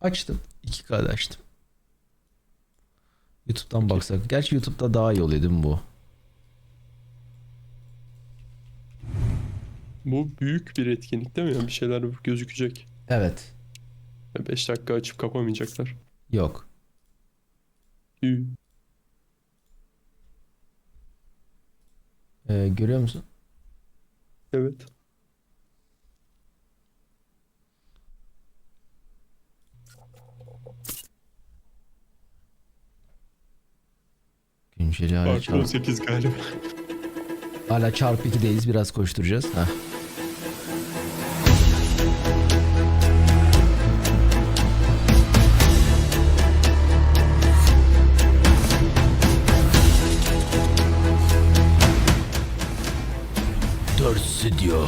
Açtım. 2K'da açtım. YouTube'dan baksak. Gerçi YouTube'da daha iyi oluyor değil mi bu? Bu büyük bir etkinlik değil mi? Yani bir şeyler gözükecek. Evet. 5 dakika açıp kapamayacaklar. Yok. İyi. Görüyor musun? Evet. Günceli hala Artı çarpı. 18 galiba. Hala çarpı 2'deyiz. Biraz koşturacağız. Heh. Stüdyo.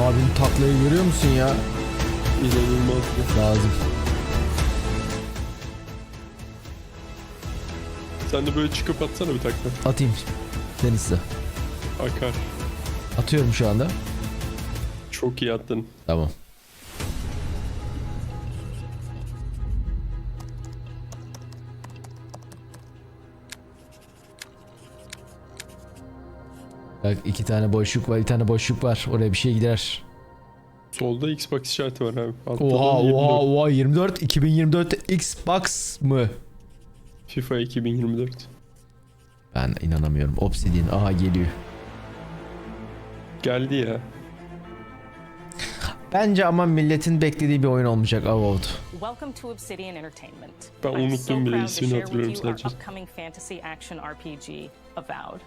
Abim taklayı görüyor musun ya? İnanılmaz. Lazım. Sen de böyle çıkıp atsana bir takla. Atayım. Sen iste. Akar. Atıyorum şu anda. Çok iyi attın. Tamam. Bak 2 tane boşluk var, 1 tane boşluk var. Oraya bir şey gider. Solda Xbox işareti var abi. Altta Oha da 24. oha 24 2024 Xbox mı? FIFA 2024. Ben inanamıyorum. Obsidian aha geliyor. Geldi ya. Bence ama milletin beklediği bir oyun olmayacak Avowed. Welcome to Obsidian Entertainment. Ben I'm unuttum so bile, proud to ismini share hatırlıyorum with you our sadece. upcoming fantasy action RPG, Avowed.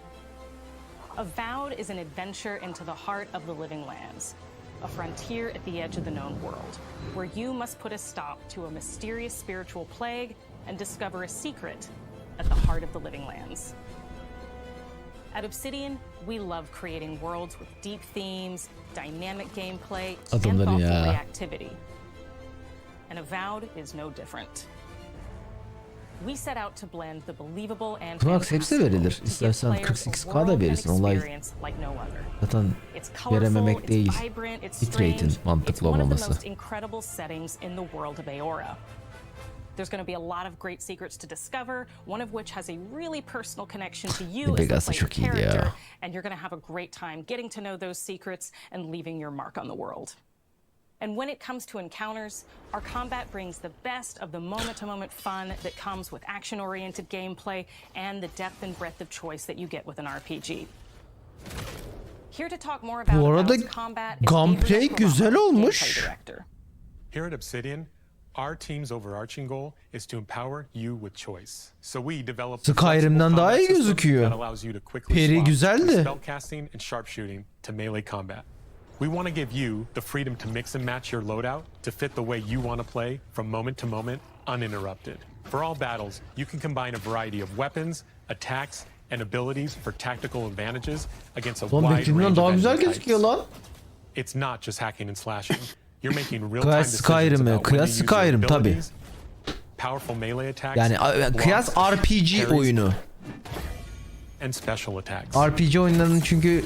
Avowed is an adventure into the heart of the living lands, a frontier at the edge of the known world, where you must put a stop to a mysterious spiritual plague and discover a secret at the heart of the living lands. At Obsidian, we love creating worlds with deep themes, dynamic gameplay, and Adamlar thoughtful ya. reactivity. And Avowed is no different. We set out to blend the believable and Knucks hepsi fantastical verilir. to give İstersen players a 48K da world and verirsin. Olay experience like no other. zaten It's colorful, verememek it's değil. vibrant, it's Bitrate'in strange. It's mantıklı one of the olmaması. most incredible settings in the world of Aora. There's going to be a lot of great secrets to discover, one of which has a really personal connection to you as the Vegas'ta player çok iyiydi character, ya. and you're going to have a great time getting to know those secrets and leaving your mark on the world. And when it comes to encounters, our combat brings the best of the moment-to-moment fun that comes with action-oriented gameplay and the depth and breadth of choice that you get with an RPG. Here to talk more about Bu arada Avowed's combat is gameplay Gabriel güzel Corrado, olmuş. gameplay director. Here at Obsidian, our team's overarching goal is to empower you with choice. So we developed a Skyrim'den flexible daha iyi combat system gözüküyor. that allows you to quickly Peri swap güzeldi. from spellcasting and sharpshooting to melee combat. We want to give you the freedom to mix and match your loadout to fit the way you want to play from moment to moment, uninterrupted. For all battles, you can combine a variety of weapons, attacks, and abilities for tactical advantages against a Lan wide beklediğimden range daha of güzel enemy gözüküyor types. lan. It's not just hacking and slashing. You're making real-time Kıyas decisions Skyrim'e, about when to kıyas use your Skyrim tabii. abilities, powerful melee attacks, Yani kıyas blocks, RPG parries, oyunu. and special attacks. RPG oyunlarının çünkü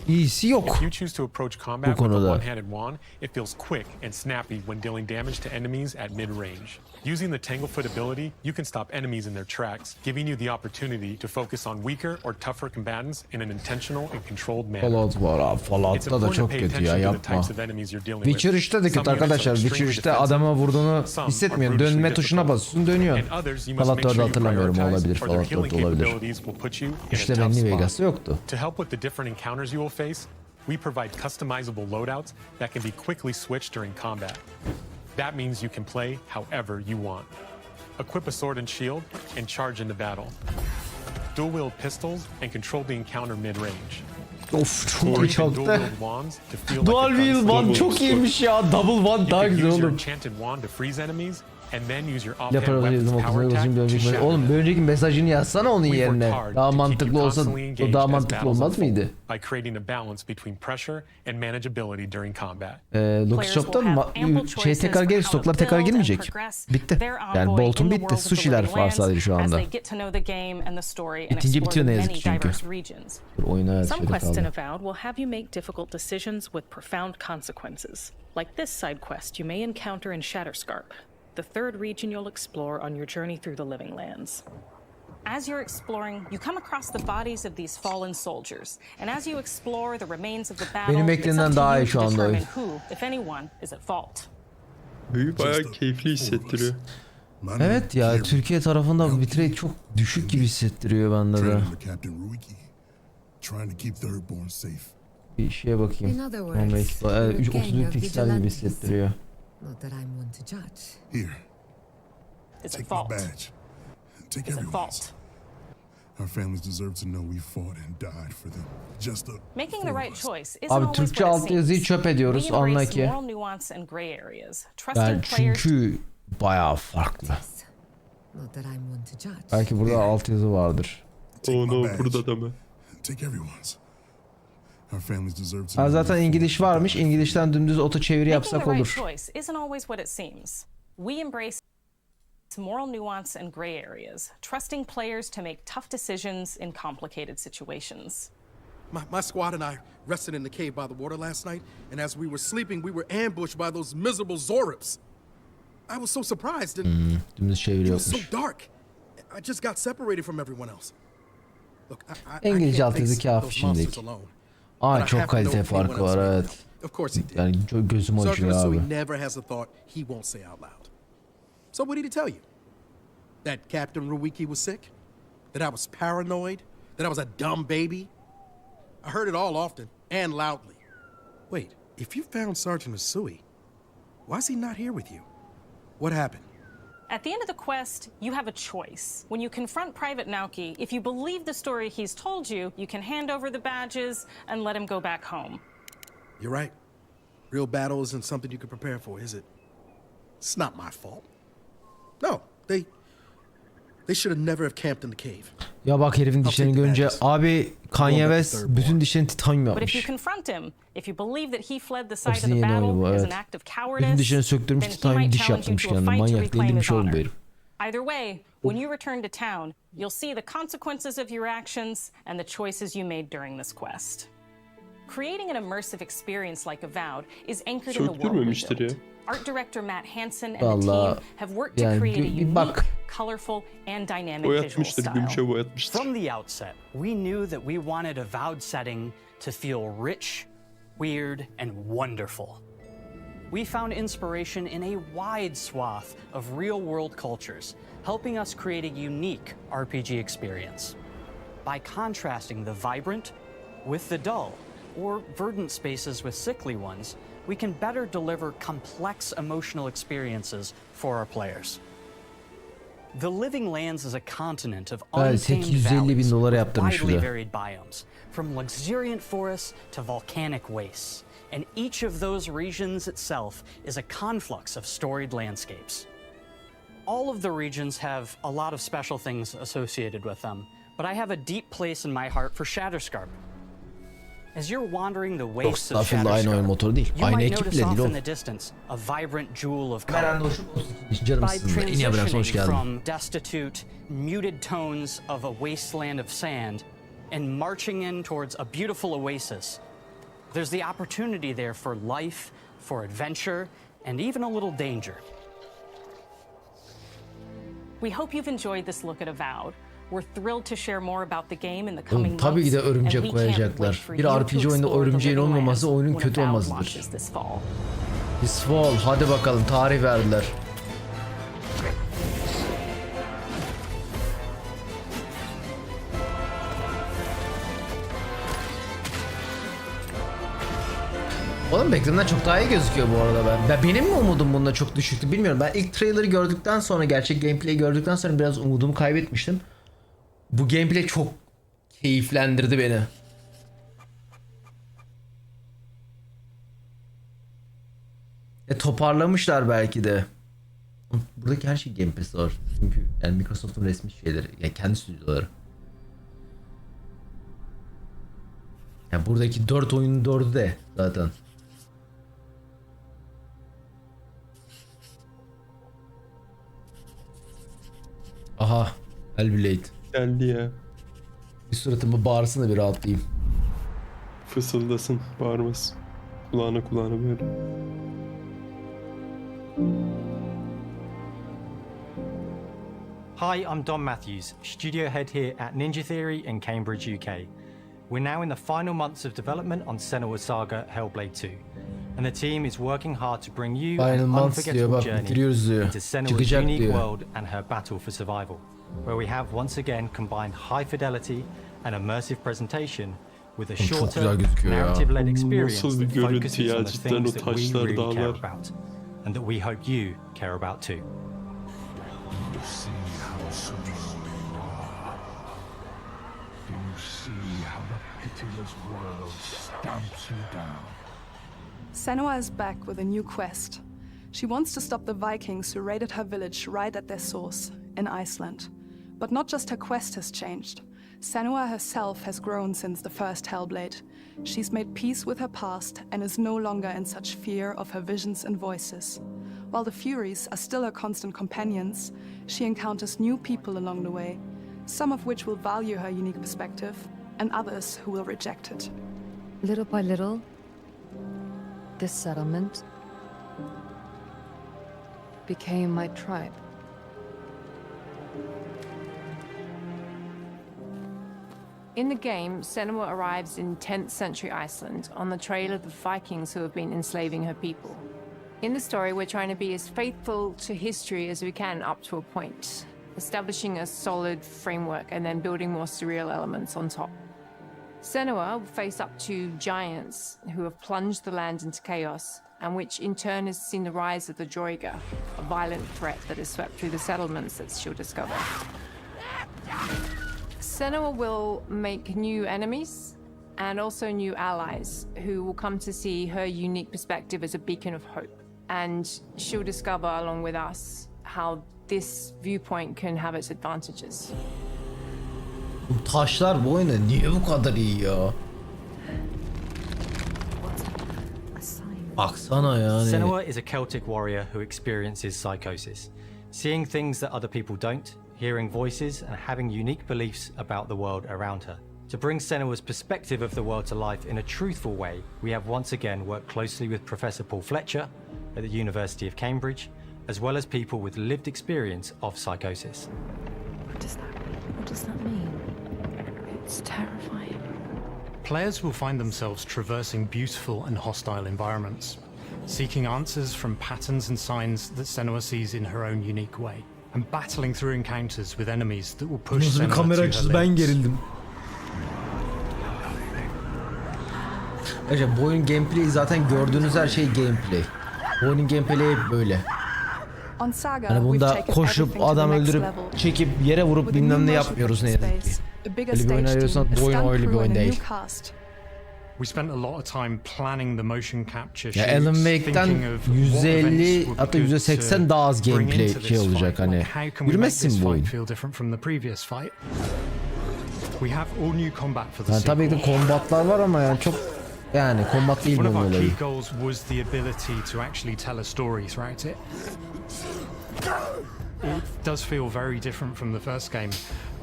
iyisi yok. If you choose to approach combat with a konuda. one-handed wand, it feels quick and snappy when dealing damage to enemies at mid-range. Using the Tanglefoot ability, you can stop enemies in their tracks, giving you the opportunity to focus on weaker or tougher combatants in an intentional and controlled manner. Fallout var abi. It's Fallout'ta da important to çok pay kötü ya, attention to the yapma. types of enemies you're dealing Witcher with. 3'te de Some kötü units arkadaşlar. are Witcher extremely 3'te defensive, adama vurduğunu some are hissetmiyorsun. brutally Dönme tuşuna difficult. basıyorsun, dönüyorsun. And others you must make Fallout sure 4'ı you hatırlamıyorum, prioritize, olabilir. or their Fallout healing 4 olabilir. capabilities will put you in a İşte tough ben New spot. Vegas'ta yoktu. To help with the different encounters you will face, we provide customizable loadouts that can be quickly switched during combat. That means you can play however you want. Equip a sword and shield and charge into battle. Dual-wield pistols and control the encounter mid-range. Of Or çok even çok da. dual-wield wands to feel like Dual a Wheel gunslinger. One çok iyiymiş ya. Double One You daha can güzel use your oğlum. enchanted wand to freeze enemies and then use your Lapar offhand weapons yazdım power okudum. attack Bir to önceki shatter oğlum bir them. önceki mesajını yazsana onun We worked yerine. hard Daha to keep mantıklı you olsa constantly engaged daha as mantıklı battles olmaz unfold mıydı? by creating a balance between pressure and manageability during combat. Locus Shop'ta şey tekrar gelir, stoklar tekrar girmeyecek. Bitti. Yani Bolt'un bitti. Sushi'ler var sadece şu anda. Bitince bitiyor ne yazık ki çünkü. Oyuna evet Some şöyle quests in kaldı. Avowed will have you make difficult decisions with profound consequences. Like this side quest you may encounter in Shatterscarp, the third region you'll explore on your journey through the Living Lands. As you're exploring, you come across the bodies of these fallen soldiers, and as you explore the remains of the battle, Benim it's beklediğimden up to daha you iyi şu to anda oyun. determine who, if anyone, is at fault. Büyü bayağı keyifli hissettiriyor. Evet ya, Türkiye tarafında bitrate çok düşük gibi hissettiriyor bende de. Bir şeye bakayım. In other Normal words, explore. you're a 30 gang of piksel gibi vigilantes. hissettiriyor. Not that I'm one to judge. Here, Is take at my fault. badge. Take Is at everyone's. fault. Our families deserve to know we fought and died for them. Just the Making the four right of us. choice isn't Abi always Türkçe what it altyazıyı seems. çöp ediyoruz, We anla embrace ki. moral nuance and gray areas, Yani trusting players çünkü bayağı farklı. Not that I'm one to judge. Belki burada altyazı vardır. Take Oh my no, badge. burada da mı? Take everyone's. Our families deserve to Ha, know zaten we fought İngiliz and varmış. died. İngiliz'ten dümdüz oto çeviri Making yapsak the right olur. choice isn't always what it seems. We embrace moral nuance and gray areas, trusting players to make tough decisions in complicated situations. My squad and I rested in the cave by the water last night, and as we were sleeping, we were ambushed by those miserable Zorips. I was so surprised, and Dümdüz çeviri it was so yokmuş. dark. I just got separated from everyone else. Look, I İngilizce can't altyazı face kafi those monsters şimdilik. alone. Aa, But I çok have to know kalite if anyone farkı else var, may evet. know. Of course he did. Yani gözüm Sergeant acıyor abi. Asui never has a thought he won't say out loud. So what did he tell you? That Captain Ruiki was sick? That I was paranoid? That I was a dumb baby? I heard it all often and loudly. Wait, if you found Sergeant Asui, why is he not here with you? What happened? At the end of the quest, you have a choice. When you confront Private Naoki, if you believe the story he's told you, you can hand over the badges and let him go back home. You're right. Real battle isn't something you can prepare for, is it? It's not my fault. No, they should have never have camped in the cave. Ya bak, herifin dişlerini görünce abi Kanye Going back to West third bütün dişlerini titanyum But if you yapmış. confront him, if you believe that he fled the site of Hepsinin the yeni oyunu bu, battle as evet. an act of Bütün cowardice, dişlerini söktürmüş, then he titanyum might diş challenge you yaptırmış to a kendine. fight to Manyak, reclaim delirmiş his oğlum bu honor. herif. Either way, when you return to town, you'll see the consequences of your actions and the choices you made during this quest. Creating an immersive experience like Avowed is anchored in the world we Söktürmemiştir ya. built. Art director Matt Hansen and the Vallahi, team have worked to yani create a bir unique, bak. colorful, and dynamic visual Boyatmıştır, style. gümüşe boyatmıştır. From the outset, we knew that we wanted a Vowed setting to feel rich, weird, and wonderful. We found inspiration in a wide swath of real-world cultures, helping us create a unique RPG experience. By contrasting the vibrant with the dull, or verdant spaces with sickly ones, we can better deliver complex emotional experiences for our players. The Living Lands is a continent of Evet, untamed 850 bin valleys dolara with yaptırmış widely bir de. varied biomes, from luxuriant forests to volcanic wastes, and each of those regions itself is a conflux of storied landscapes. All of the regions have a lot of special things associated with them, but I have a deep place in my heart for Shatterscarp. As you're wandering the wastes of Estağfurullah, aynı oyun Shatterscarp, motoru değil. you Aynı might ekiple notice değil off oğlum. in the distance a vibrant jewel of Meral color. hoşum olsun. Canım By sizin de. İni abone hoş transitioning geldin. from destitute, muted tones of a wasteland of sand and marching in towards a beautiful oasis, there's the opportunity there for life, for adventure, and even a little danger. We hope you've enjoyed this look at Avowed. We're thrilled to share more about the game in the coming months. Tabii ki de and örümcek we can't wait koyacaklar. for Bir you to RPG oyunda explore the örümceğin Living olmaması Lands oyunun when kötü Avowed olmasıdır. launches this fall. This fall, hadi bakalım, tarih verdiler. Oğlum beklediğimden çok daha iyi gözüküyor bu arada ben. Benim mi umudum bunda çok düşüktü bilmiyorum. Ben ilk trailer'ı gördükten sonra, gerçek gameplay'i gördükten sonra biraz umudumu kaybetmiştim. Bu gameplay çok keyiflendirdi beni. Toparlamışlar belki de. Buradaki her şey Game Pass'te var. Çünkü yani Microsoft'un resmi şeyleri. Yani kendi stüdyoları. Yani buradaki 4 oyunun 4'ü de zaten. Aha. Hellblade. Geldi ya. Bir suratımı bağırsın da bir rahatlayayım. Fısıldasın, bağırmasın. Kulağına böyle. Hi, I'm Don Matthews, studio head here at Ninja Theory in Cambridge, UK. We're now in the final months of development on Senua Saga Hellblade 2, and the team is working hard to bring you Final an months diyor, unforgettable bak journey bitiriyoruz diyor. into Senua's Çıkacak unique diyor. world and her battle for survival, where we have once again combined high fidelity and immersive presentation with a Çok shorter, güzel gözüküyor ya. narrative-led experience Nasıl bir that görüntü focuses ya, on the cidden o things that we taşlar, really care dağlar. about, and that we hope you care about too. You see how strong you are. Do you see how the pitiless world stamps you down? Senua is back with a new quest. She wants to stop the Vikings who raided her village right at their source, in Iceland. But not just her quest has changed. Senua herself has grown since the first Hellblade. She's made peace with her past and is no longer in such fear of her visions and voices. While the Furies are still her constant companions, she encounters new people along the way, some of which will value her unique perspective, and others who will reject it. Little by little, this settlement became my tribe. In the game, Senua arrives in 10th century Iceland on the trail of the Vikings who have been enslaving her people. In the story, we're trying to be as faithful to history as we can up to a point, establishing a solid framework and then building more surreal elements on top. Senua will face up to giants who have plunged the land into chaos, and which in turn has seen the rise of the Droiga, a violent threat that has swept through the settlements that she'll discover. Senua will make new enemies and also new allies who will come to see her unique perspective as a beacon of hope. And she'll discover along with us how this viewpoint can have its advantages. Bu taşlar bu oyunda niye bu kadar iyi ya? Baksana yani. Senua is a Celtic warrior who experiences psychosis, seeing things that other people don't, hearing voices and having unique beliefs about the world around her. To bring Senua's perspective of the world to life in a truthful way, we have once again worked closely with Professor Paul Fletcher at the University of Cambridge, as well as people with lived experience of psychosis. What does that mean? What does that mean? It's terrifying. Players will find themselves traversing beautiful and hostile environments, seeking answers from patterns and signs that Senua sees in her own unique way, and battling through encounters with enemies that will push Nasıl bir Senua kamera to her açısı, ben limits. gerildim. Arkadaşlar bu oyunun gameplay zaten gördüğünüz her şey gameplay. Bu oyunun gameplay'i hep böyle. On Saga, Hani we've bunda taken koşup everything to the adam next öldürüp level. çekip yere vurup With a bilmem ne new yapmıyoruz ne motion yazık ki. space, a bigger Öyle bir oyun stage arıyorsan team, a bu oyun stunt öyle bir crew oyun and a değil. new cast. We spent a lot of time planning the motion capture Ya shoots, Alan Wake'den thinking of what %50 events would hatta be good %80 to daha az bring gameplay into this şey olacak fight. hani. Like, how can we make Yürümezsin this bu oyun. fight feel different from the previous fight? We have all new combat for the Yani tabii ki de sequel. kombatlar var ama yani çok yani kombat değil One of bu our böyle. key goals was the ability to actually tell a story throughout it. It does feel very different from the first game,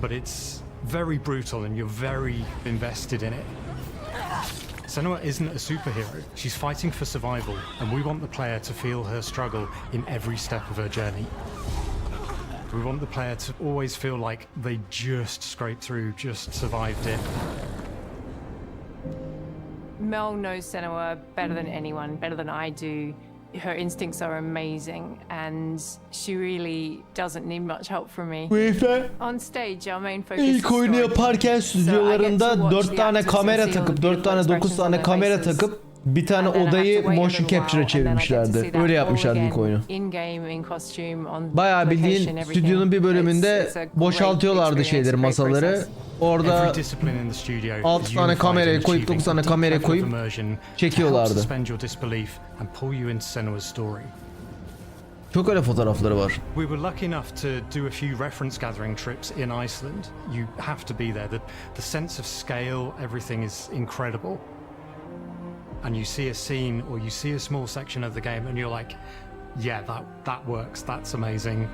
but it's very brutal and you're very invested in it. Senua isn't a superhero. She's fighting for survival, and we want the player to feel her struggle in every step of her journey. We want the player to always feel like they just scraped through, just survived it. Mel knows Senua better than anyone, better than I do. Her instincts are amazing, and she really doesn't need much help from me. Bu herifler On stage, our main focus is ilk oyunu story. yaparken So I get to stüdyolarında watch 4 the tane actors kamera and see all takıp the 4 tane beautiful 9 tane expressions on kamera their takıp bir tane And then I have to odayı wait a motion little capture'a while, and then I get to çevirmişlerdi. see that Öyle all yapmışlardı ilk again, oyunu. in-game, in costume, on Bayağı location, bildiğin everything. stüdyonun bir bölümünde It's a great boşaltıyorlardı experience, şeyleri, a great masaları. process. Orada Every discipline in the studio 6 is tane unified kamerayı in koyup achieving 9 tane a deep kamerayı level of koyup immersion to help çekiyorlardı. suspend your disbelief and pull you into Senua's story. Çok öyle fotoğrafları var. We were lucky enough to do a few reference gathering trips in Iceland. You have to be there. The sense of scale, everything is incredible. And you see a scene or you see a small section of the game and you're like, yeah, that works, that's amazing.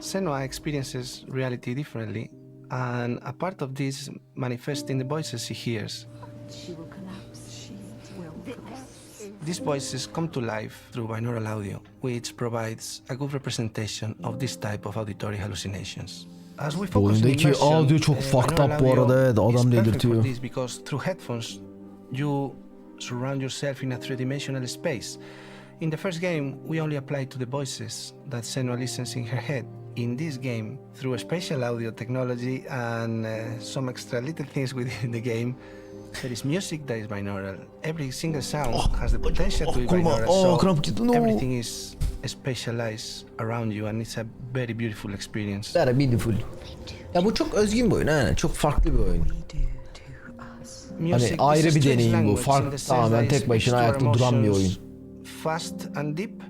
Senua experiences reality differently, and a part of this manifests in the voices he hears. She will collapse. She will collapse. These voices come to life through binaural audio, which provides a good representation of this type of auditory hallucinations. As we focus on Oyundaki immersion, audio çok fucked binaural up bu arada, evet, audio adam is perfect delirtiyor. for this because through headphones, you surround yourself in a three-dimensional space. In the first game, we only applied to the voices that Senua listens in her head. In this game, through a spatial audio technology and some extra little things within the game, there is music that is binaural. Every single sound has the potential to be binaural, so everything is spatialized around you and it's a very beautiful experience. Very beautiful. Ya bu çok özgün bir oyun ha. Çok farklı bir oyun. Hani ayrı bir deneyim bu. Tamamen tek başına ayakta duran bir oyun. Fast and deep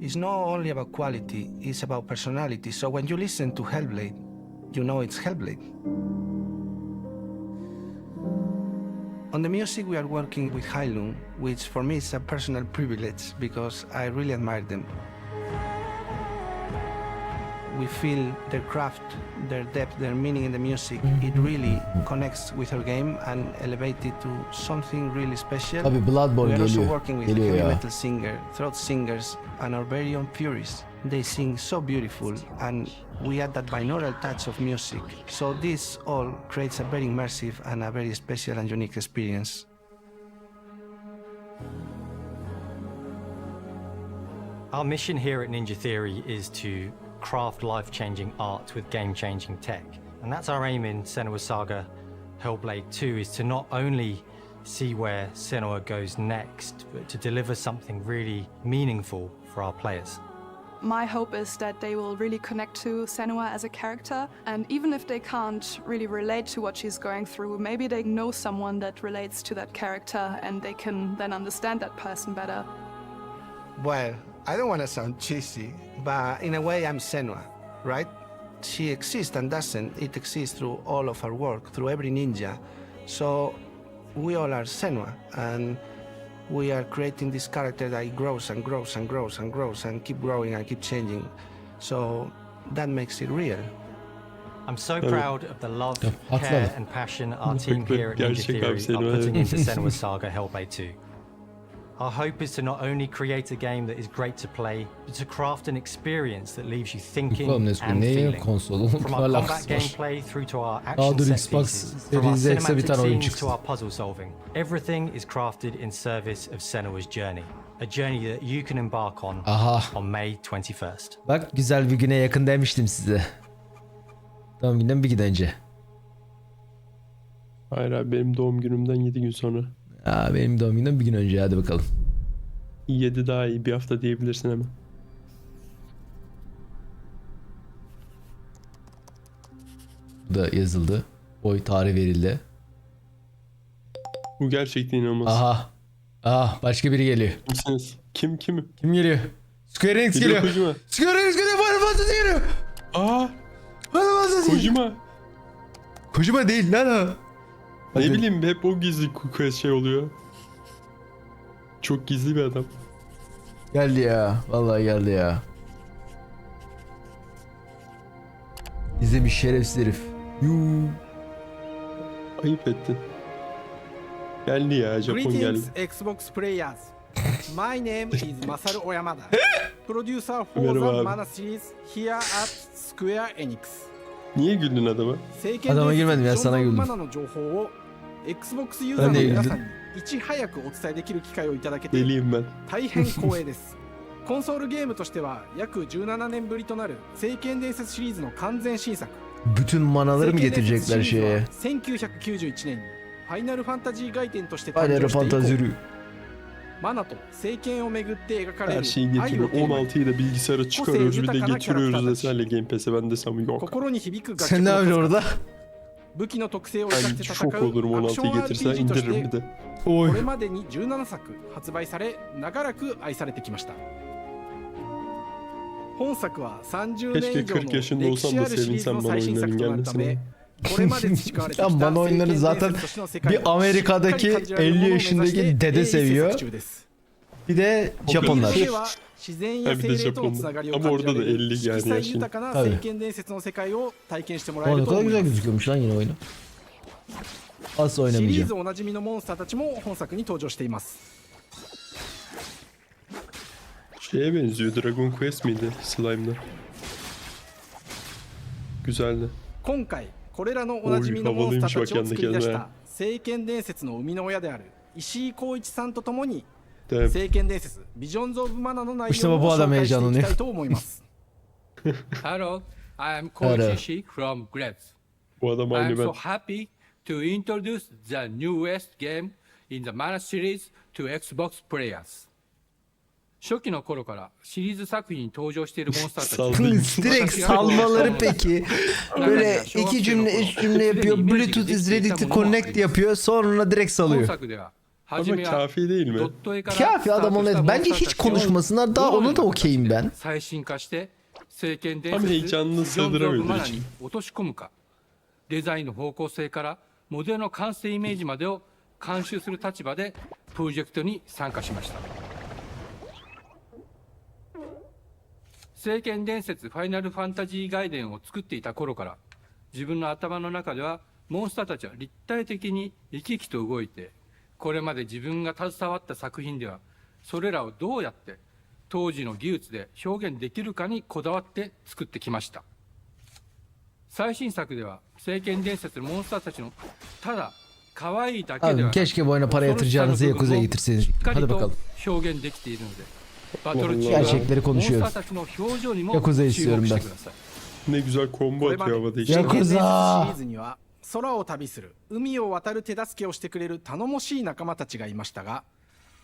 is not only about quality, it's about personality. So when you listen to Hellblade, you know it's Hellblade. On the music, we are working with Heilung, which for me is a personal privilege because I really admire them. We feel their craft, their depth, their meaning in the music. It really connects with our game and elevates it to something really special. Tabii Bloodborne we are also geliyor. working with Geliyor heavy ya. metal singer, throat singers, and our very own Furies. They sing so beautiful, and we add that binaural touch of music. So this all creates a very immersive and a very special and unique experience. Our mission here at Ninja Theory is to craft life-changing art with game-changing tech. And that's our aim in Senua's Saga Hellblade 2, is to not only see where Senua goes next, but to deliver something really meaningful for our players. My hope is that they will really connect to Senua as a character, and even if they can't really relate to what she's going through, maybe they know someone that relates to that character and they can then understand that person better. Well, I don't want to sound cheesy, but in a way I'm Senua, right? She exists and doesn't. It exists through all of our work, through every ninja. So we all are Senua, and we are creating this character that grows and grows and grows and grows and keep growing and keep changing. So that makes it real. I'm so proud of the love, care and passion our team here at Ninja Theory are putting into Senua's Saga Hellblade 2. Our hope is to not only create a game that is great to play, but to craft an experience that leaves you thinking and feeling. From our combat gameplay through to our action set pieces, from our cinematic scenes to our puzzle solving, everything is crafted in service of Senua's journey. A journey that you can embark on May 21st. Bak güzel bir güne yakın demiştim size. Doğum günden bir gün önce. Hayır abi, benim doğum günümden 7 gün sonra. Aa, benim doğum günümden bir gün önce, hadi bakalım. 7 daha iyi, bir hafta diyebilirsin hemen. Bu da yazıldı. Oy tarih verildi. Bu gerçekten inanılmaz. Aha. Ah, başka biri geliyor. Kimsiniz? Kim? Kim geliyor? Square Enix geliyor. Kojima. Square Enix geliyor. Final Fantasy geliyor. Aa! Final Fantasy. Kojima. Kojima değil lan o. Ne bileyim, hep o gizli şey oluyor. Çok gizli bir adam. Geldi ya. Vallahi geldi ya. İzlemiş şerefsiz herif. Yuu. Ayıp ettin. Geldi ya, Japon geldi. Greetings Xbox players. My name is Masaru Oyamada. Producer for the Mana series here at Square Enix. Niye güldün adama? Adama gülmedim ya, sana güldüm. Xbox ユーザーの皆さんにいち早くお伝えできる機会をいただけて大変光栄です。コンソールゲームとしては約17年ぶりとなる聖剣伝説シリーズの完全新作。 Bütün manaları mı getirecekler şeye? 1991年にファイナルファンタジー外伝として誕生して以降、マナと聖剣をめぐって描かれる Her şeyi getiriyor. 16'yı da bilgisayara çıkarıyoruz, bir de getiriyoruz da senle Game Pass'e, ben desem yok.心に響く楽曲 Sen ne yapıyorsun orada? 武器の特性を生かして戦 Şok う olurum アクショ 16'yı ン getirsen RPG とし indiririm bir て de. これまでに17作発売され長らく愛されてきました。本作は30年 Keşke 以上の 40 yaşında 歴史 olsam あ da るシリーズ sevinsem の bana 最新 oyunların 作となるため gelmesine. これまで培われてきた Ya bana oyunları 聖剣伝 zaten 説としての世界 bir をしっかり Amerika'daki 感じられるも 50 のを目指して yaşındaki dede 鋭意制 seviyor. 作中です。 Bir de シリー Japonlar. ズでは自然や Ha, bir 精 de 霊とのつな Japonlar. がりを Ama 感じら orada da れる 50 色 yani 彩 yaşın. 豊かな Tabii. 聖剣伝説の世界を体験してもらえ Aa, る ne と kadar 思い güzel ます。 gözüküyormuş lan yine oyunu. Asla シリー oynamayacağım. ズおなじみのモンスターたちも本作に登場しています。 Şeye benziyor, Dragon Quest miydi Slime'da? Güzeldi. 今回これらのおなじみのモンスターたちを作り出した聖剣伝説の生みの親である石井浩一さんとともに聖剣伝説ビジョンズ・オブ・マナの内容を紹介していきたいと思います。 Hello, I am Koichi from Gretz. Bu adam I am aynı so ben. happy to introduce the newest game in the Mana series to Xbox players. 初期の頃からシリーズ作品に登場しているモンスターたち Direkt salmaları peki. Böyle iki cümle, üç cümle yapıyor. Bluetooth is ready to connect yapıyor. Sonra direkt 本 salıyor. 作では Ama 初めは kafi değil mi? ドット絵から Kafi スター adam ト onu した et. モン Bence スター hiç たちを konuşmasınlar. Daha どのよう ona な da okeyim ben. 最新化して聖剣伝 Ama 説 heyecanını ビジョンズ・オブ・ sığdıramıyordur マナ hiç. に落とし込むかデザインの方向性からモデルの完成イメージまでを監修する立場でプロジェクトに参加しました。聖剣伝説ファイナルファンタジー外伝を作っていた頃から自分の頭の中ではモンスターたちは立体的に生き生きと動いてこれまで自分が携わった作品ではそれらをどうやって当時の技術で表現できるかにこだわって作ってきました。最新作では聖剣伝説のモンスターたちのただ可愛いだけで Abi は keşke bu oyuna para yatıracağınızı Yakuza'ya getirseydiniz. しっかり Hadi と bakalım. 表現できているのでバトル中 Gerçekleri はモンスター konuşuyoruz. たちの表情にも Yakuza 注 istiyorum 目し ben. てください。 Ne güzel combo これまで atıyor havada 聖 işte. 剣伝説シリ Yakuza ーズには空を旅する海を渡る手助けをしてくれる頼もしい仲間たちがいましたが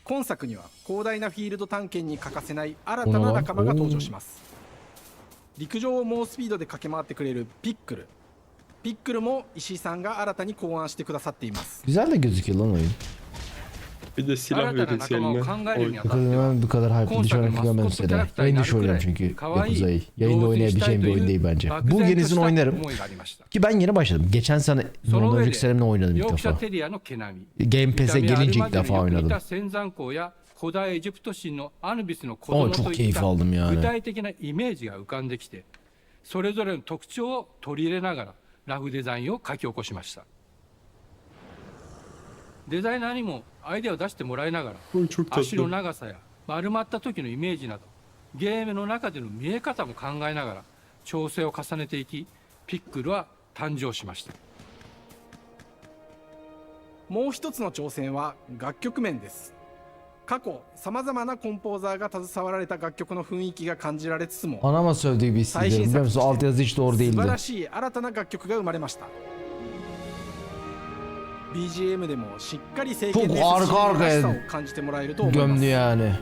今作には広大なフィールド探検に欠かせない新たな仲間が登場します。陸上を猛スピードで駆け回ってくれるピックルも石井さんが新たに考案してくださっています。 Güzel de gözüküyor lan oyun. Bir de silah 新たな verilse 仲間を eline. 考えるにあたって Ben bu kadar hype'lı 今 hiç 作の oynamak マスコ görmedim ットキャラ Seda. クターに Yayında な şu るくら oynarım い çünkü 可愛い Yakuza'yı. 動 Yayında 物したい oynayabileceğim と bir oyun い değil う bence. 漠 Bu 然と gerisini した oynarım. 思いがありました。 Ki ben yeni başladım. Geçen sene, その ondan 上 önceki で senemde oynadım ヨ ilk ークシャ defa. テリアの毛並み Game 見 Pass'e た目はある gelince ま ilk でに defa よく似 oynadım. た先山校や古代エジプト神のアヌビスの子 Ama 供 çok といっ keyif た aldım 具 yani. 体的なイメージが浮かんできてそれぞれの特徴を取り入れながらラフデザインを書き起こしました。デザイナーにもアイデアを出してもらいながら Çok 足の tatlı. 長さや丸まった時のイメージなどゲームの中での見え方も考えながら調整を重ねていきピックルは誕生しました。もう一つの挑戦は楽曲面です。過去さまざまなコンポーザーが携わられた楽曲の雰囲気が感じられつつも Anama sövdüğü gibi 最 hissediyorum. 新 Biliyor 作 musun? と Alt して yazı hiç doğru 素晴 değildi. らしい新たな楽曲が生まれました。 BGM でもしっかり聖剣伝説シリーズのらしさを感じてもらえると思います。 Gömdü yani.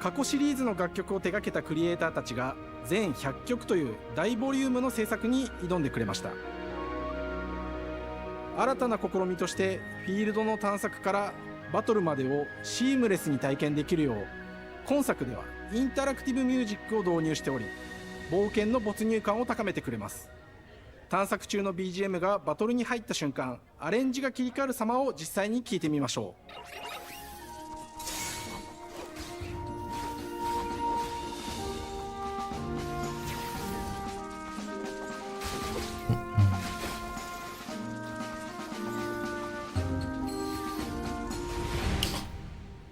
過去シリーズの楽曲を手掛けたクリエイターたちが全100曲という大ボリュームの制作に挑んでくれました。新たな試みとしてフィールドの探索からバトルまでをシームレスに体験できるよう今作ではインタラクティブミュージックを導入しており冒険の没入感を高めてくれます。探索中の BGM がバトルに入った瞬間アレンジが切り替わる様を実際に聴いてみましょう。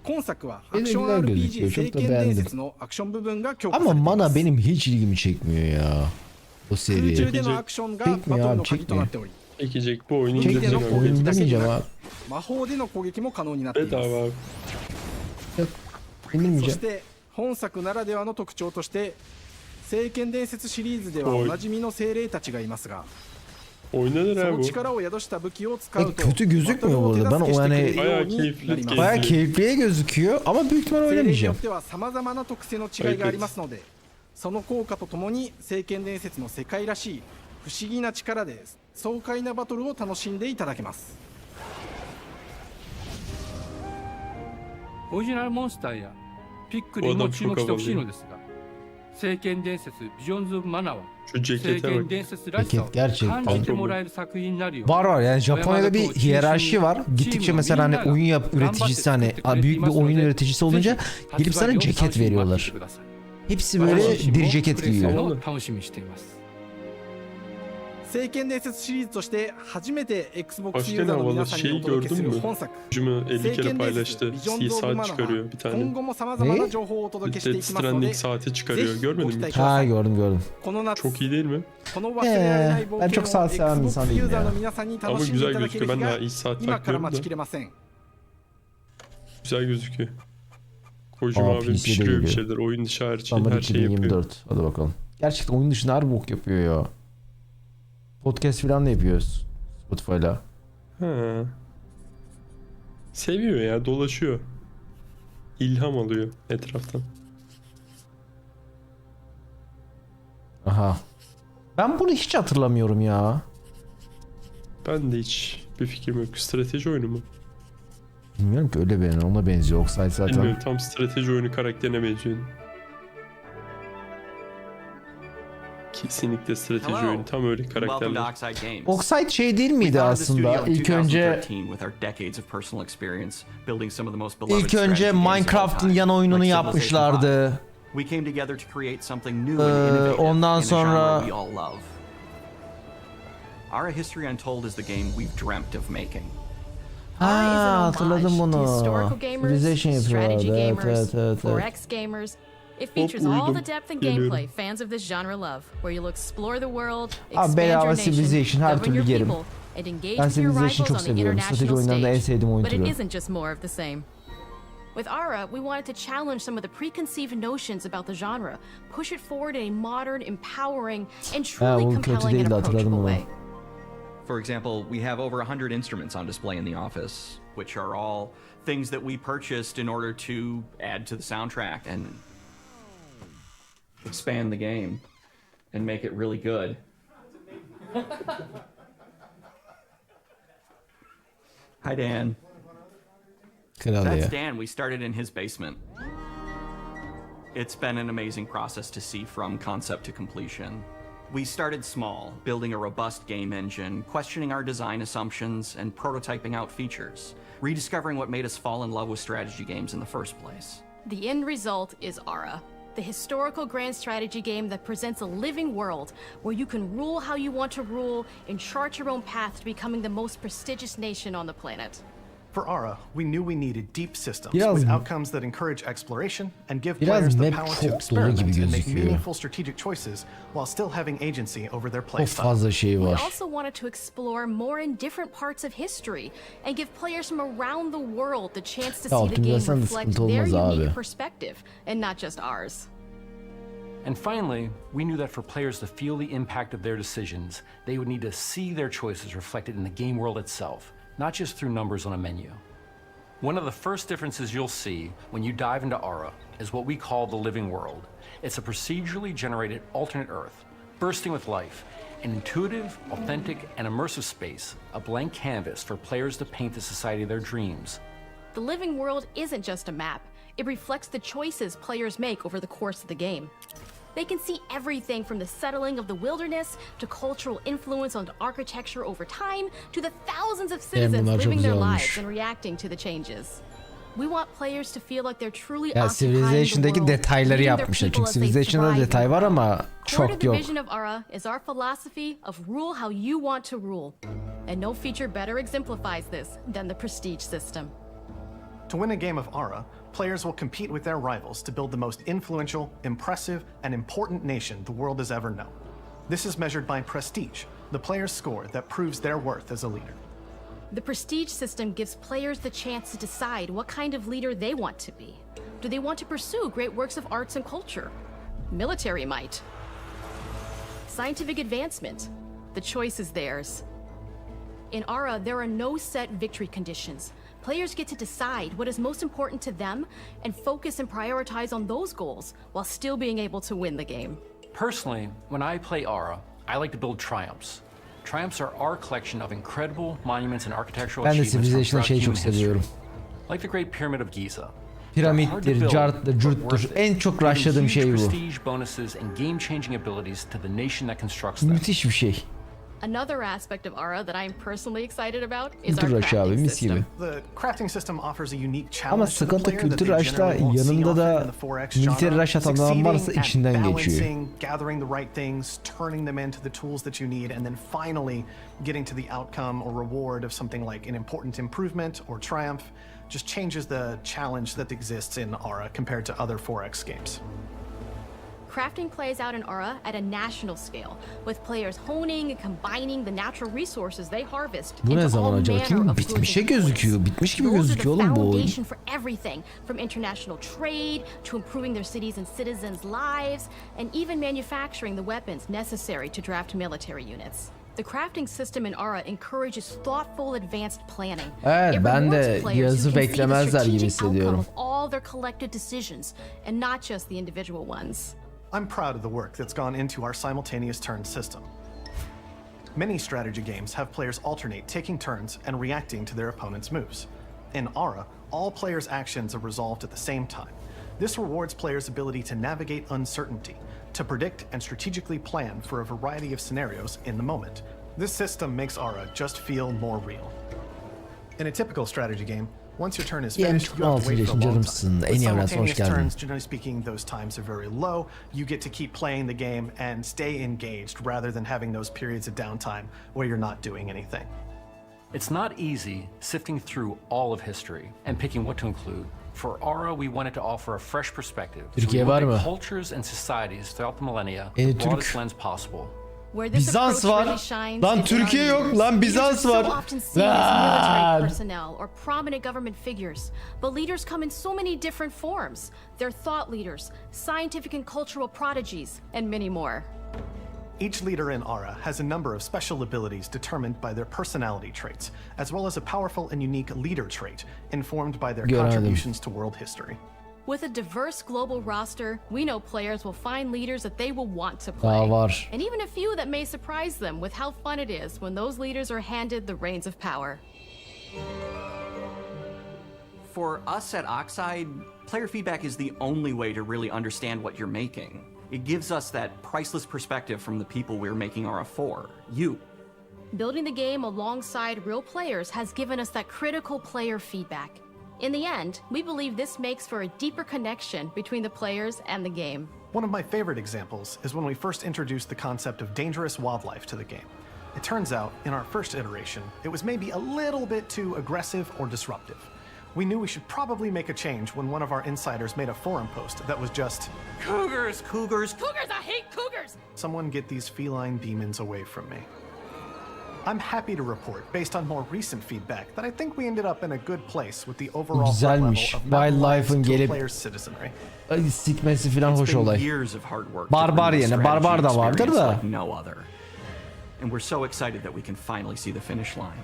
今作はアクション RPG 聖剣伝説のアクション部分が強化さ Ama れていま Mana す。 benim hiç ilgimi çekmiyor ya. O 空 seri. 中でのアクションがバトルの鍵となっており Çekecek bu oyunu 海での indireceğim 攻 abi. 撃だけで Oyun な demeyeceğim く abi. 魔法での攻撃も可能になっています。 Bedava abi. そ İndirmeyeceğim. して本作ならではの特徴として聖剣伝説シリーズではおなじみの精霊たちがいますが Oynanır そ abi の bu. 力を宿した武器を使うと kötü gözükmüyor bu arada. Ben o yani Bayağı keyifli. bayağı keyifliye gözüküyor ama büyük ihtimal 精霊によ oynamayacağım. ってはさまざまな特性の違いがありますのでその効果とともに聖剣伝説の世界らしい不思議な力で爽快なバトルを楽しんでいただけます。オリジナルモンスターやピックリンも注目してほしいのですが、聖剣伝説ビジョンズ・オブ・マナは聖剣伝説らしさを感じてもらえる作品になるようVar yani Japonya'da bir hiyerarşi var. Gittikçe mesela hani oyun üreticisi hani büyük bir oyun üreticisi olunca gelip sana ceket veriyorlar. Hepsi böyle deri ceket giyiyor. 楽しみにしています。聖剣伝説シリーズとして初めて Xbox Başka ユー ne ザーの havalı 皆さんに şeyi お届け gördün する mü? 本作 Ucumu 50 聖 kere 剣伝説 paylaştı. ビジョンズ・オブ・ saat マナ çıkarıyor は bir tane. 今後も様々な情報をお届けして Death いきますので Stranding saati ぜ çıkarıyor. ひご Görmedin 期 mi? 待くださ Ha い。 gördüm. この夏 Çok iyi değil mi? この忘れられない冒 Ben 険 çok を saat seven bir insan Xbox ユー değilim ザーの ya. 皆さんに Ama 楽しんでい güzel ただける gözüküyor. 日 Ben が daha iyi saat 今から bakıyorum 待ち da. きれません。 Güzel gözüküyor. Kocam Aa, abim PC'de pişiriyor bir geliyor. şeyler. Oyun dışı her Summer şeyi yapıyor. 2024. Hadi bakalım. Gerçekten oyun dışında her bok yapıyor ya. Podcast falan da yapıyoruz. Spotify'la. Ha. Seviyor ya, dolaşıyor. İlham alıyor etraftan. Aha. Ben bunu hiç hatırlamıyorum ya. Ben de hiç bir fikrim yok. Strateji oyunu mu? Bilmiyorum ki öyle beğenen ona benziyor. Oxide zaten. Bilmiyorum, tam strateji oyunu karakterine benziyor. Kesinlikle strateji oyunu. Tam öyle karakterler. Oxide şey değil miydi aslında? İlk önce Minecraft'ın yan oyununu yapmışlardı. Ondan sonra Our History Untold is the game we've dreamt of making. Ha, hatırladım bunu. Civilization strategy yapıyorlardı. gamers, Evet. 4X gamers. It features all the depth and gameplay fans of this genre love, where you'll explore the world, expand bedava your nation, Civilization her govern türlü your yerim. people, and engage Ben with your Civilization rivals çok on the seviyorum. Strateji international oyunlarında en sevdiğim oyun stage. But türü. it isn't just more of the same. With Ara, we wanted to challenge some of the preconceived notions about the genre, push it forward in a modern, empowering, and truly bu kötü compelling and değildi, hatırladım approachable onu. way. For example, we have over 100 instruments on display in the office, which are all things that we purchased in order to add to the soundtrack and expand the game and make it really good. Hi, Dan. That's Dan. We started in his basement. It's been an amazing process to see from concept to completion. We started small, building a robust game engine, questioning our design assumptions, and prototyping out features, rediscovering what made us fall in love with strategy games in the first place. The end result is Ara, the historical grand strategy game that presents a living world where you can rule how you want to rule and chart your own path to becoming the most prestigious nation on the planet. For Ara, we knew we needed deep systems Biraz- with outcomes that encourage exploration and give Biraz players the map power çok to dolu experiment gibi and make gözüküyor. meaningful strategic choices while still having agency over their Çok playstyle. fazla şey We var. also wanted to explore more in different parts of history and give players from around the world the chance to Ya, see the game optimizasyonda reflect sıkıntı their olmaz unique abi. perspective and not just ours. And finally, we knew that for players to feel the impact of their decisions, they would need to see their choices reflected in the game world itself, not just through numbers on a menu. One of the first differences you'll see when you dive into Ara is what we call the living world. It's a procedurally generated alternate Earth, bursting with life, an intuitive, authentic, and immersive space, a blank canvas for players to paint the society of their dreams. The living world isn't just a map. It reflects the choices players make over the course of the game. They can see everything from the settling of the wilderness to cultural influence on architecture over time to the thousands of citizens bunlar çok living their güzel olmuş. lives and reacting to the changes. We want players to feel like they're truly Ya occupying the Civilization'daki world, detayları leading their yapmışlar. people Çünkü as they Civilization'da thrive detay and var grow. ama Core to çok the yok. vision of Ara is our philosophy of rule how you want to rule. And no feature better exemplifies this than the prestige system. To win a game of Ara, players will compete with their rivals to build the most influential, impressive, and important nation the world has ever known. This is measured by prestige, the player's score that proves their worth as a leader. The prestige system gives players the chance to decide what kind of leader they want to be. Do they want to pursue great works of arts and culture? Military might? Scientific advancement? The choice is theirs. In Ara, there are no set victory conditions. Players get to decide what is most important to them and focus and prioritize on those goals while still being able to win the game. Personally, when I play Ara, I like to build triumphs. Triumphs are our collection of incredible monuments and architectural Ben de achievements from Civilization'da throughout şeyi human çok history. seviyorum. Like the Great Pyramid of Giza. They're hard to Piramittir, build, carttır, but curttur. worth it. En çok Giving rushladığım huge şey bu. prestige bonuses and game-changing abilities to the nation that constructs them. Müthiş bir şey. Another aspect of Ara that I'm personally excited about is Kültür our rush abi, crafting mis gibi. system. The crafting system offers a unique challenge Ama to the sıkıntı player that kültür they rush'ta generally won't see yanında often da in the 4X military genre. rush atanlar varsa Succeeding at içinden geçiyor. balancing, gathering the right things, turning them into the tools that you need, and then finally getting to the outcome or reward of something like an important improvement or triumph just changes the challenge that exists in Ara compared to other 4X games. Crafting plays out in Ara at a national scale, with players honing and combining the natural resources they harvest Bu ne into zaman all acaba? manner Çünkü of goods bitmişe and toys. gözüküyor. Bitmiş gibi Those are gözüküyor the oğlum bu oyun. foundation for everything, from international trade to improving their cities and citizens' lives, and even manufacturing the weapons necessary to draft military units. The crafting system in Ara encourages thoughtful, advanced planning. Evet, It ben rewards de players yazı who can see the beklemezler gibi strategic outcome hissediyorum. of all their collective decisions, and not just the individual ones. I'm proud of the work that's gone into our simultaneous turn system. Many strategy games have players alternate taking turns and reacting to their opponent's moves. In Ara, all players' actions are resolved at the same time. This rewards players' ability to navigate uncertainty, to predict and strategically plan for a variety of scenarios in the moment. This system makes Ara just feel more real. In a typical strategy game, once your turn is Yani finished, you have to wait for a long canımsın. time. En With iyi öğrensin, hoş simultaneous geldin. turns, generally speaking, those times are very low. You get to keep playing the game and stay engaged rather than having those periods of downtime where you're not doing anything. It's not easy sifting through all of history and picking what to include. For Ara, we wanted to offer a fresh perspective. So we Türkiye var looked at mı? cultures and societies throughout the millennia, En the broadest Türk. lens possible. Where this Bizans approach var. really shines Lan is in our Türkiye yok. leaders. Lan Leaders Bizans are var. so often seen as military Lan. personnel or prominent government figures, but leaders come in so many different forms. They're thought leaders, scientific and cultural prodigies, and many more. Each leader in Ara has a number of special abilities determined by their personality traits, as well as a powerful and unique leader trait informed by their Göremedim. contributions to world history. With a diverse global roster, we know players will find leaders that they will want to play. Daha var. And even a few that may surprise them with how fun it is when those leaders are handed the reins of power. For us at Oxide, player feedback is the only way to really understand what you're making. It gives us that priceless perspective from the people we're making Ara for, you. Building the game alongside real players has given us that critical player feedback. In the end, we believe this makes for a deeper connection between the players and the game. One of my favorite examples is when we first introduced the concept of dangerous wildlife to the game. It turns out, in our first iteration, it was maybe a little bit too aggressive or disruptive. We knew we should probably make a change when one of our insiders made a forum post that was just, Cougars, cougars, Cougars, I hate cougars! someone get these feline demons away from me. I'm happy to report, based on more recent feedback, that I think we ended up in a good place with the overall threat level Güzelmiş. of mountain lions Wildlife'ın to a gelip player's citizenry. sikmesi falan It's hoş been olay. years of hard work to Barbar bring this yerine barbar da strategy vardır experience da. like no other. And we're so excited that we can finally see the finish line.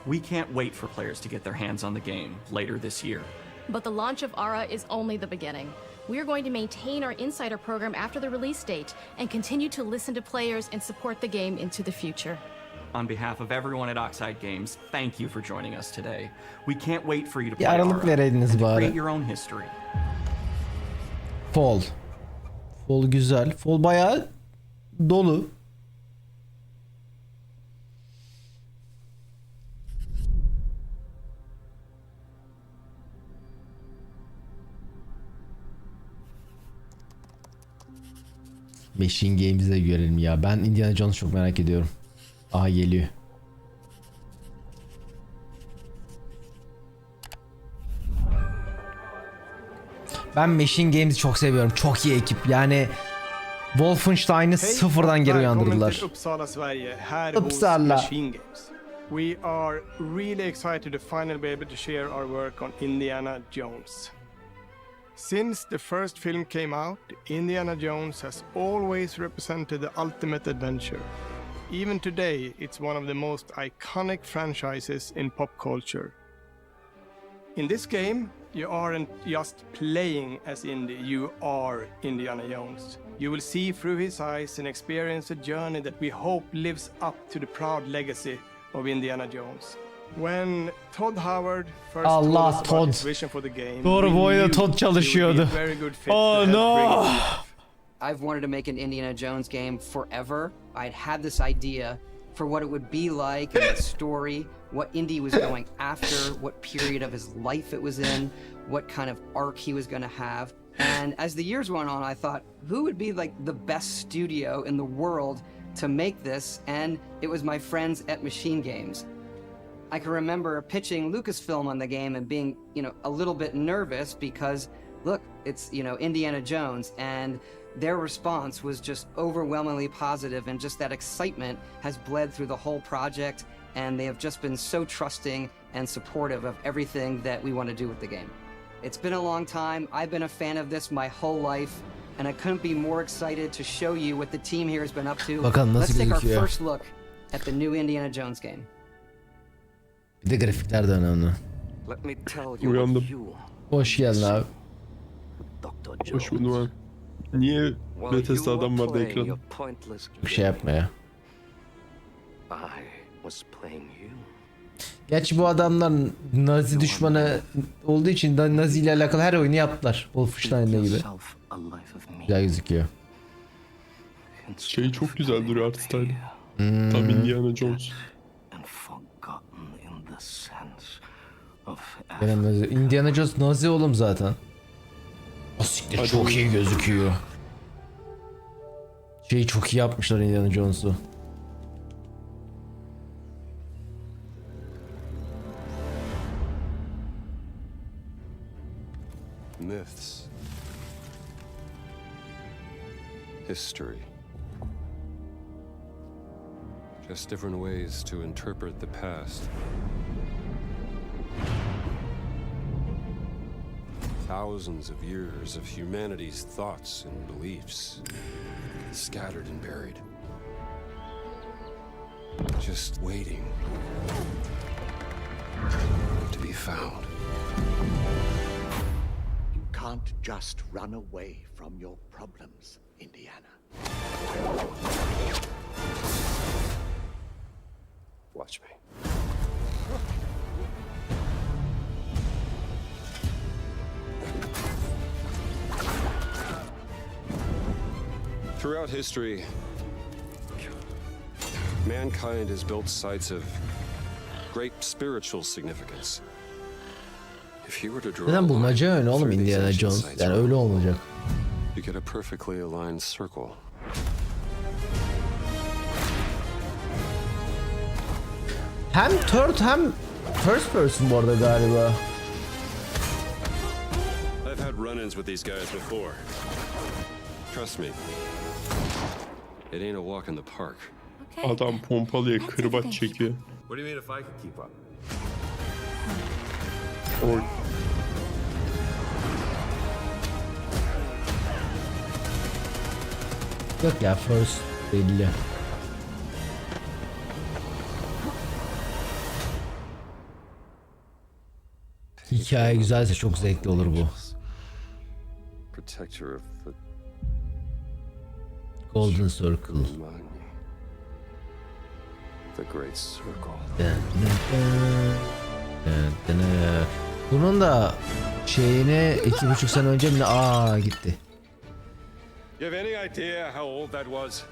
We can't wait for players to get their hands on the game later this year. But the launch of Ara is only the beginning. We are going to maintain our insider program after the release date and continue to listen to players and support the game into the future. On behalf of everyone at Oxide Games, thank you for joining us today. We can't wait for you to play Bir aralık Ara vereydiniz and to bari. create your own history. Fall. Fall güzel. Fall bayağı dolu. Machine Games'i de görelim ya. Ben Indiana Jones çok merak ediyorum. Aha geliyor. Ben Machine Games'i çok seviyorum. Çok iyi ekip. Yani Wolfenstein'ı sıfırdan geri uyandırdılar. Välkommen till Uppsala, Sverige. Här Uppsala. hos Machine Games. We are really excited to finally be able to share our work on Indiana Jones. Since the first film came out, Indiana Jones has always represented the ultimate adventure. Even today, it's one of the most iconic franchises in pop culture. In this game, you aren't just playing as Indy, you are Indiana Jones. You will see through his eyes and experience a journey that we hope lives up to the proud legacy of Indiana Jones. When Todd Howard first told us about his vision for the game, Doğru, bu oyunda Todd çalışıyordu. Oh no! I've wanted to make an Indiana Jones game forever. I'd had this idea for what it would be like and the story, what Indy was going after, what period of his life it was in, what kind of arc he was going to have. And as the years went on, I thought, who would be like the best studio in the world to make this? And it was my friends at Machine Games. I can remember pitching Lucasfilm on the game and being, a little bit nervous because, look, it's, Indiana Jones, and their response was just overwhelmingly positive, and just that excitement has bled through the whole project, and they have just been so trusting and supportive of everything that we want to do with the game. It's been a long time. I've been a fan of this my whole life, and I couldn't be more excited to show you what the team here has been up to. Bakalım nasıl Let's take our gözüküyor. first look at the new Indiana Jones game. Bir de grafikler de önemli. Uyandım. Hoş geldin abi. Hoş buldum abi. Niye Bethesda adam vardı ekranda? Bir şey yapma ya. Gerçi bu adamlar Nazi düşmanı olduğu için Nazi ile alakalı her oyunu yaptılar. Wolfenstein'de gibi. Güzel gözüküyor. Şey çok güzel duruyor art style. Tam Indiana Jones. Indiana Jones Nazi oğlum zaten. Asiktir çok iyi gözüküyor. Şeyi çok iyi yapmışlar Indiana Jones'u. Myths. History. Just different ways to interpret the past. Thousands of years of humanity's thoughts and beliefs, scattered and buried. Just waiting to be found. You can't just run away from your problems, Indiana. Watch me. Throughout history, mankind has built sites of great spiritual significance. If you were to draw Neden bulmaca öyle oğlum Indiana Jones? Yani öyle olmayacak. you get a perfectly aligned circle. Hem third hem first person bu arada galiba. I've had run-ins with these guys before. Trust me. It ain't a walk in the park. Adam pompalıya kırbaç çekiyor. What do you mean if I could keep up? Or Yok ya first belli. Hikaye güzelse çok zevkli olur bu. Protector of the Golden Circle. The Great Circle. Bunun da şeyine 2,5 sene önce mi ne? Gitti. You have any idea how old that was?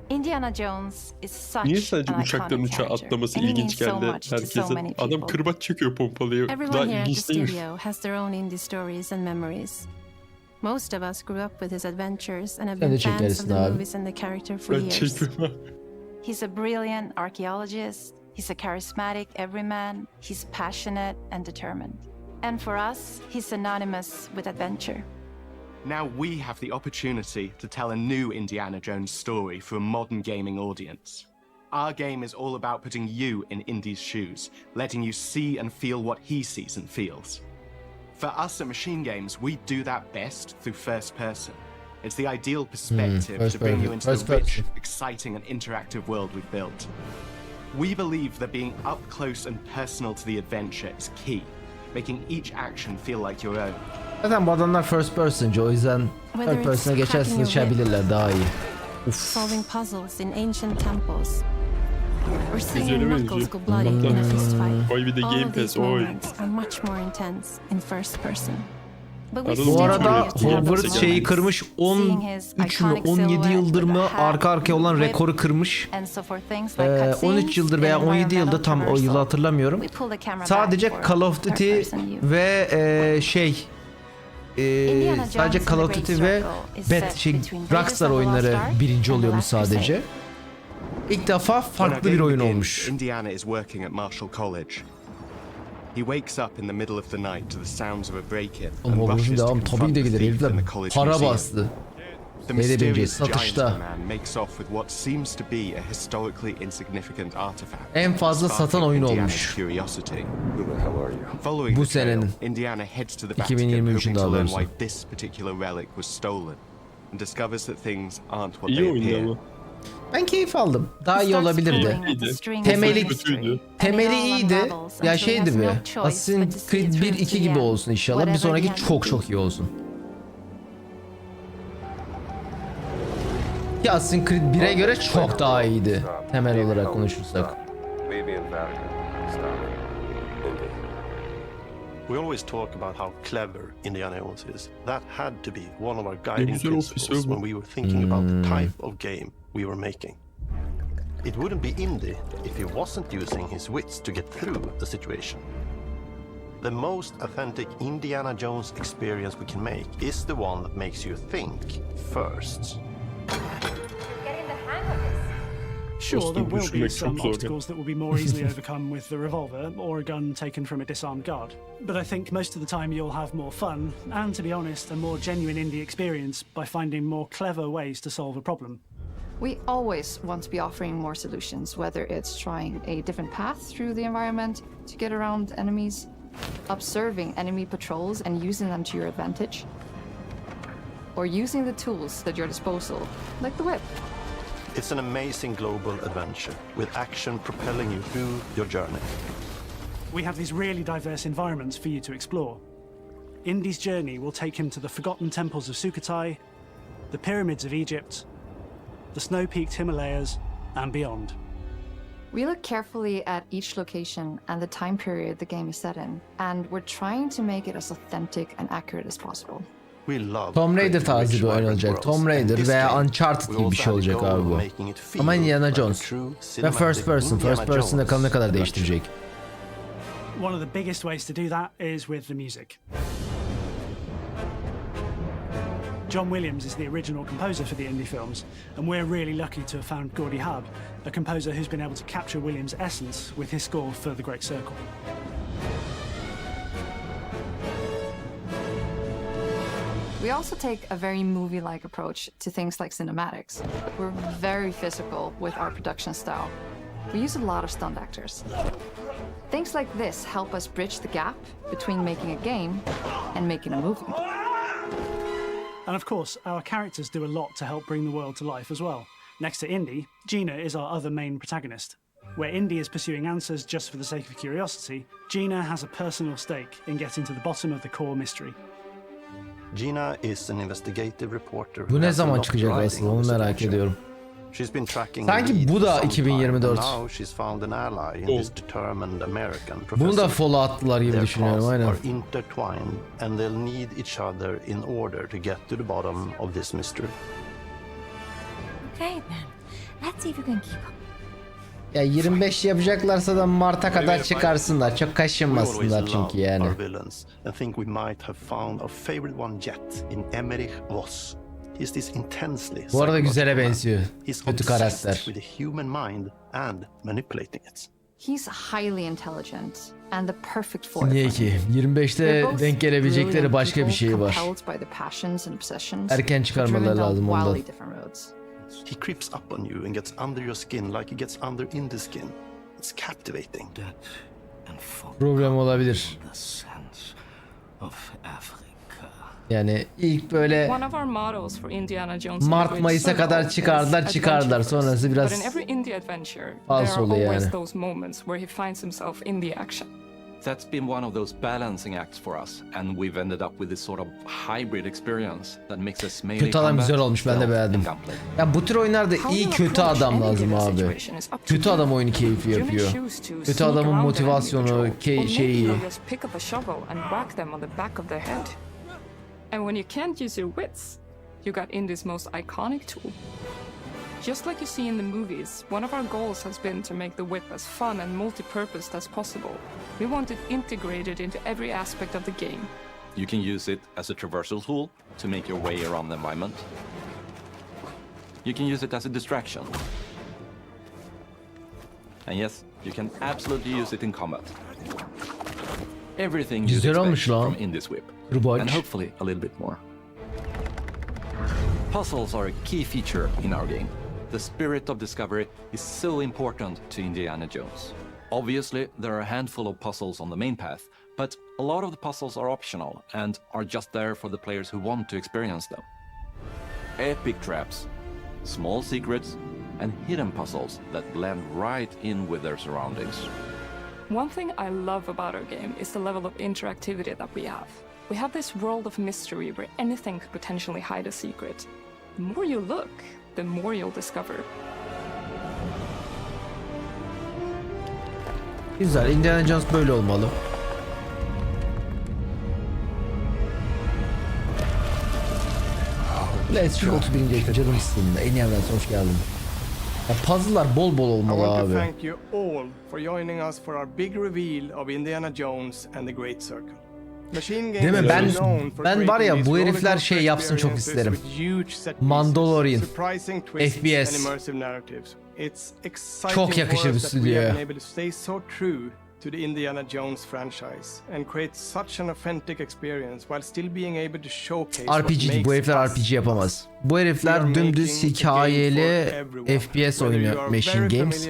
Indiana Jones is such niye sadece an uçaktan iconic uçağa character, atlaması and he ilginç means so geldi much to so herkese? many Adam people. kırbaç çekiyor pompalıyı. Daha Everyone here at the ilginç değil mi? studio has their own indie stories and memories. Most of us grew up with his adventures and have Sen de been fans of çekersin the abi. movies and the character for Ben years. çekmem. He's a brilliant archaeologist, he's a charismatic everyman, he's passionate and determined. And for us, he's synonymous with adventure. Now we have the opportunity to tell a new Indiana Jones story for a modern gaming audience. Our game is all about putting you in Indy's shoes, letting you see and feel what he sees and feels. For us at Machine Games, we do that best through first person. It's the ideal perspective to bring you into the rich, exciting and interactive world we've built. We believe that being up close and personal to the adventure is key, making each action feel like your own. Zaten bu adamlar first person'cı, o yüzden third person'a geçerse sıçabilirler daha iyi. Solving puzzles in ancient temples. Or seeing knuckles go bloody in a fist fight. All of these moments are much more intense in first person. Bu arada Hogwarts şeyi kırmış, 13 mü 17 yıldır mı arka arkaya olan rekoru kırmış. 13 yıldır veya 17 yıldır, tam o yılı hatırlamıyorum. Sadece Call of Duty ve sadece Call of Duty ve Rockstar oyunları birinci oluyormuş sadece. İlk defa farklı bir oyun olmuş. Indiana is working at Marshall College. He wakes up in the middle of the night to the sounds of a break-in and rushes to confront the thief in the college para museum. bastı. The mysterious giant man makes off with what seems to be a historically insignificant artifact. En fazla satan oyun olmuş. Bu senenin. Indiana heads to the Vatican hoping to learn why this particular relic was stolen and discovers that things aren't what they appear. Ben keyif aldım. Daha iyi olabilirdi. Temeli iyiydi. Ya şeydi be. Assassin's Creed 1-2 gibi olsun inşallah. Bir sonraki çok iyi olsun. Ki Assassin's Creed 1'e göre çok daha iyiydi. Temel olarak konuşursak. We always talk about how clever Indiana Jones is. That had to be one of our guiding principles when we were thinking about the type of game we were making. It wouldn't be indie if he wasn't using his wits to get through the situation. The most authentic Indiana Jones experience we can make is the one that makes you think first. Sure, there will be some obstacles that will be more easily overcome with the revolver or a gun taken from a disarmed guard. But I think most of the time you'll have more fun and, to be honest, a more genuine indie experience by finding more clever ways to solve a problem. We always want to be offering more solutions, whether it's trying a different path through the environment to get around enemies, observing enemy patrols and using them to your advantage, or using the tools at your disposal, like the whip. It's an amazing global adventure, with action propelling you through your journey. We have these really diverse environments for you to explore. Indy's journey will take him to the forgotten temples of Sukhothai, the pyramids of Egypt, the snow-peaked Himalayas, and beyond. We look carefully at each location and the time period the game is set in, and we're trying to make it as authentic and accurate as possible. Tomb Raider tarzı bir oyun olacak. Tomb Raider veya Uncharted gibi bir şey olacak abi bu. Ama Indiana Jones. Ve first person'da kalana kadar değiştirecek. One of the biggest ways to do that is with the music. John Williams is the original composer for the indie films, and we're really lucky to have found Gordy Hub, a composer who's been able to capture Williams' essence with his score for The Great Circle. We also take a very movie-like approach to things like cinematics. We're very physical with our production style. We use a lot of stunt actors. Things like this help us bridge the gap between making a game and making a movie. And of course, our characters do a lot to help bring the world to life as well. Next to Indy, Gina is our other main protagonist. Where Indy is pursuing answers just for the sake of curiosity, Gina has a personal stake in getting to the bottom of the core mystery. Gina is an investigative reporter. Bu ne zaman çıkacak aslında, onu merak ediyorum. Sanki bu da 2024. Bunu da follow attılar gibi düşünüyorum, aynen. Ya 25 yapacaklarsa da Mart'a kadar çıkarsınlar. Çok kaşınmasınlar çünkü yani. Bu arada güzele benziyor. Kötü karakter. He's highly intelligent and the perfect foil. Niye ki? 25'te denk gelebilecekleri başka bir şey var. Erken çıkarmaları lazım ondan. He creeps up on you and gets under your skin like he gets under Indy's skin. It's captivating. Problem olabilir. Yani ilk böyle One of our mottos for Indiana Jones and the Mart Great Mayıs'a Circle kadar is çıkardılar. adventure Sonrası first. biraz But in every indie adventure, there false are oluyor always yani. those moments where he finds himself in the action. That's been one of those balancing acts for us, and we've ended up with this sort of hybrid experience that mixes melee Kötü adam combat, güzel olmuş, ben de stealth, beğendim. and gunplay. Ya bu tür oyunlarda iyi kötü adam lazım abi. Kötü adam oyunu keyfi yapıyor. Kötü adamın motivasyonu, şeyi. Just pick up a shovel and whack them on the back of their head. And when you can't use your wits, you got Indy's most iconic tool. Just like you see in the movies, one of our goals has been to make the whip as fun and multi-purposed as possible. We want it integrated into every aspect of the game. You can use it as a traversal tool to make your way around the environment. You can use it as a distraction. And yes, you can absolutely use it in combat. Everything you expect from Indy's whip. And hopefully a little bit more. Puzzles are a key feature in our game. The spirit of discovery is so important to Indiana Jones. Obviously, there are a handful of puzzles on the main path, but a lot of the puzzles are optional and are just there for the players who want to experience them. Epic traps, small secrets, and hidden puzzles that blend right in with their surroundings. One thing I love about our game is the level of interactivity that we have. We have this world of mystery where anything could potentially hide a secret. The more you look, the more you'll discover. Güzel. Indiana Jones böyle olmalı. Let's go 31. ayda canımsın. En iyi evrense hoş geldin. Ya puzzle'lar bol bol I olmalı want to abi. thank you all for joining us for our big reveal of Indiana Jones and the Great Circle. Machine Değil mi? Ben var ya bu herifler şey yapsın çok isterim. Mandalorian, FPS. Çok yakışır bir stüdyoya. To the Indiana Jones franchise and create such an authentic experience while still being able to showcase RPG, bu herifler RPG yapamaz. Bu herifler dümdüz hikayeli FPS oynuyor Machine Games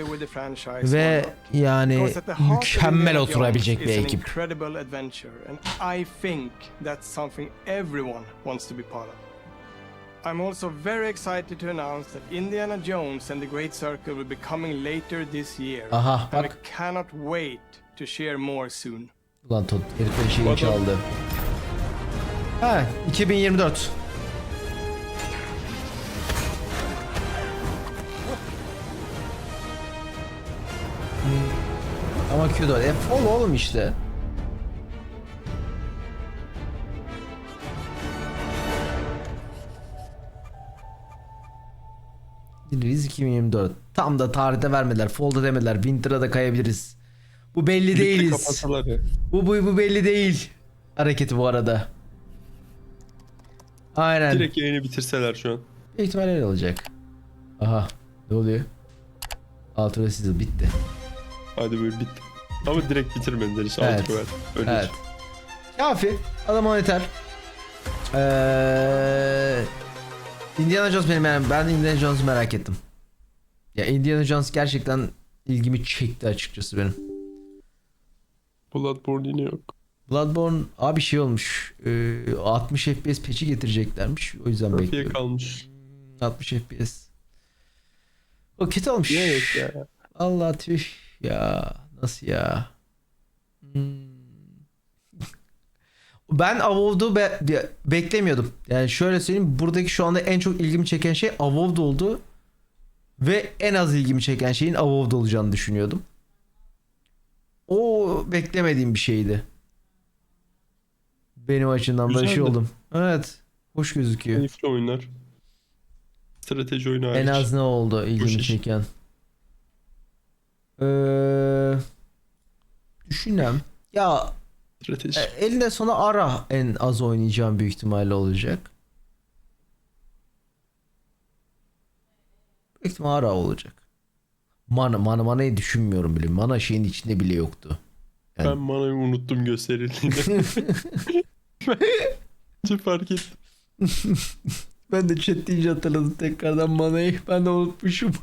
ve yani mükemmel oturabilecek bir ekip. Incredible adventure and I think that's something everyone wants to be part of. I'm also very excited to announce that Indiana Jones and the Great Circle will be coming later this year. Aha, and I bak. cannot wait to share more soon. Ulan Todd herifler şeyi çaldı. Ha 2024. Ama Q'da F10 oğlum işte. Release 2024. Tam da tarihte vermediler. Fall'da demediler. Winter'a da kayabiliriz. Bu belli değiliz. Bu belli değil. Hareketi bu arada. Aynen. Direkt yayını bitirseler şu an. Büyük ihtimalle öyle olacak. Aha. Ne oluyor? Outro Season bitti. Hadi böyle bitti. Ama direkt bitirmediler işte. Evet. Outro ver. Öyle Evet. Kafi. Adam o yeter. Indiana Jones ben Indiana Jones'u merak ettim. Ya Indiana Jones gerçekten ilgimi çekti açıkçası benim. Bloodborne yine yok. Bloodborne abi şey olmuş. 60 FPS patch'i getireceklermiş. O yüzden Trafiğe bekliyorum. kalmış. 60 FPS. O kötü olmuş. Niye yok ya? Allah tüh ya. Nasıl ya? Ben Avowed'u beklemiyordum. Yani şöyle söyleyeyim. Buradaki şu anda en çok ilgimi çeken şey Avowed oldu. Ve en az ilgimi çeken şeyin Avowed olacağını düşünüyordum. O beklemediğim bir şeydi. Benim açımdan böyle şey oldum. Evet. Hoş gözüküyor. Keyifli oyunlar. Strateji oyunu hariç. En az ne oldu ilgimi çeken? Düşünem. Ya elinde sona ara en az oynayacağım büyük ihtimalle olacak. Büyük ihtimalle ara olacak. Mana'yı düşünmüyorum bile. Mana şeyin içinde bile yoktu. Yani... Ben Mana'yı unuttum gösterildiğinde. Ben fark ettim. Ben de chat deyince hatırladım tekrardan Mana'yı. Ben de unutmuşum.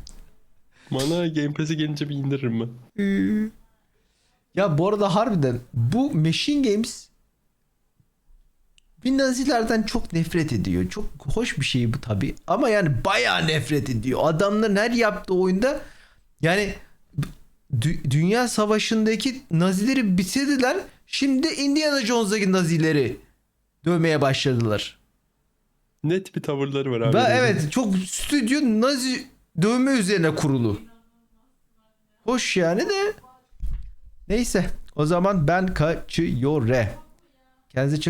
Mana Game Pass'e gelince bir indiririm ben. Ya bu arada harbiden bu Machine Games bir Nazilerden çok nefret ediyor. Çok hoş bir şey bu tabii. Ama yani bayağı nefret ediyor. Adamların her yaptığı oyunda yani Dünya Savaşı'ndaki Nazileri bitirdiler. Şimdi Indiana Jones'daki Nazileri dövmeye başladılar. Net bir tavırları var abi. Ve evet, çok stüdyo Nazi dövme üzerine kurulu. Hoş yani de. Neyse, o zaman ben kaçıyorum. Kendinize çok